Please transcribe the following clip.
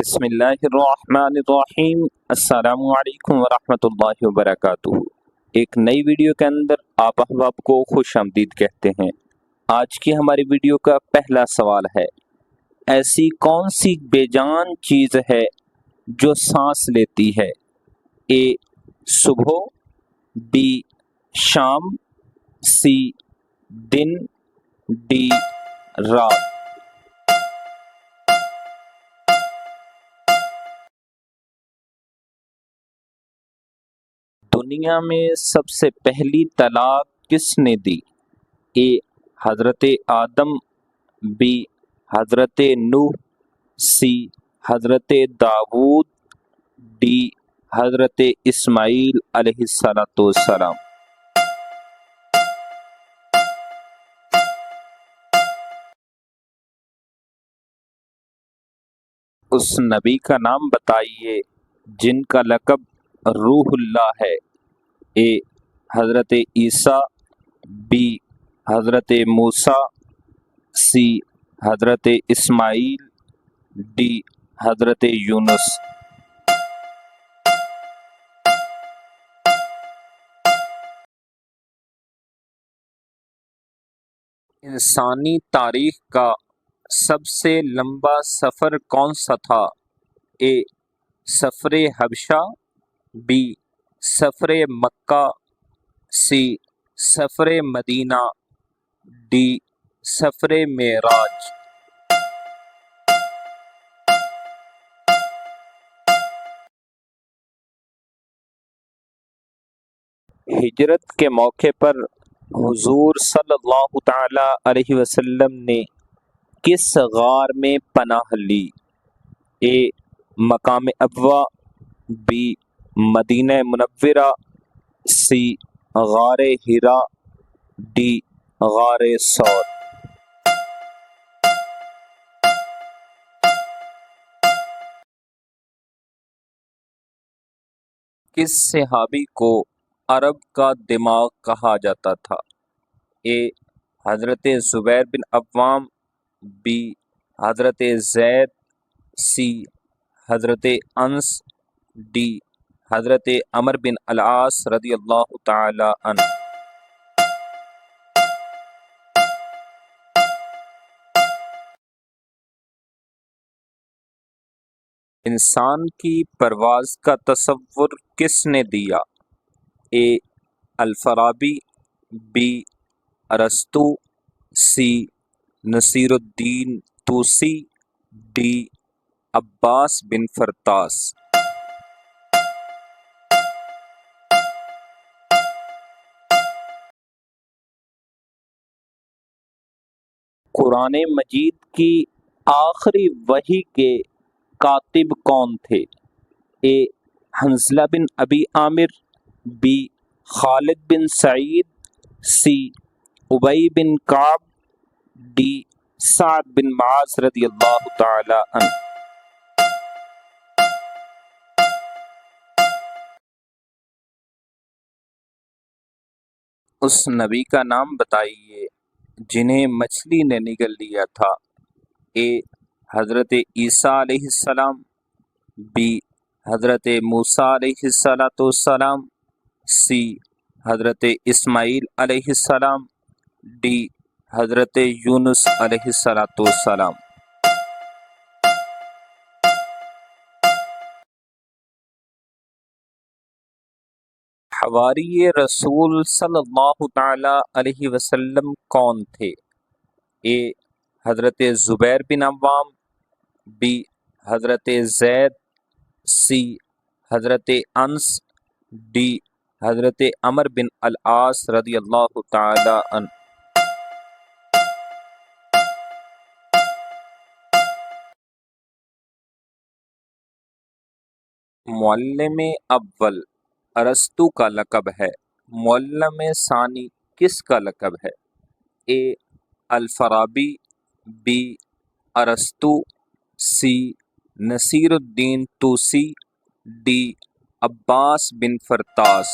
بسم اللہ الرحمن الرحیم۔ السلام علیکم ورحمۃ اللہ وبرکاتہ۔ ایک نئی ویڈیو کے اندر آپ احباب کو خوش آمدید کہتے ہیں۔ آج کی ہماری ویڈیو کا پہلا سوال ہے، ایسی کون سی بے جان چیز ہے جو سانس لیتی ہے؟ اے صبح، بی شام، سی دن، ڈی رات۔ دنیا میں سب سے پہلی طلاق کس نے دی؟ اے حضرت آدم، بی حضرت نوح، سی حضرت داؤد، ڈی حضرت اسماعیل علیہ السلام۔ اس نبی کا نام بتائیے جن کا لقب روح اللہ ہے۔ اے حضرت عیسیٰ، بی حضرت موسیٰ، سی حضرت اسماعیل، ڈی حضرت یونس۔ انسانی تاریخ کا سب سے لمبا سفر کون سا تھا؟ اے سفر حبشہ، بی سفر مکہ، سی سفر مدینہ، ڈی سفر معراج۔ ہجرت کے موقع پر حضور صلی اللہ تعالی علیہ وسلم نے کس غار میں پناہ لی؟ اے مقام ابوا، بی مدینہ منورہ، سی غار حرا، ڈی غار ثور۔ کس صحابی کو عرب کا دماغ کہا جاتا تھا؟ اے حضرت زبیر بن عوام، بی حضرت زید، سی حضرت انس، ڈی حضرت عمر بن العاص رضی اللہ تعالی عنہ۔ انسان کی پرواز کا تصور کس نے دیا؟ اے الفارابی، بی ارسطو، سی نصیر الدین طوسی، ڈی عباس بن فرطاس۔ قرآن مجید کی آخری وحی کے کاتب کون تھے؟ اے حنظلہ بن ابی عامر، بی خالد بن سعید، سی ابی بن کعب، ڈی سعد بن معاذ رضی اللہ تعالی عنہ۔ اس نبی کا نام بتائیے جنہیں مچھلی نے نگل لیا تھا۔ اے حضرت عیسیٰ علیہ السلام، بی حضرت موسیٰ علیہ السلام، سی حضرت اسماعیل علیہ السلام، ڈی حضرت یونس علیہ السلام۔ حواری رسول صلی اللہ تعالی علیہ وسلم کون تھے؟ اے حضرت زبیر بن عوام، بی حضرت زید، سی حضرت انس، ڈی حضرت عمر بن العاص رضی اللہ تعالی عنہ۔ معلم اول ارسطو کا لقب ہے، معلم ثانی کس کا لقب ہے؟ اے الفارابی، بی ارسطو، سی نصیر الدین طوسی، ڈی عباس بن فرطاس۔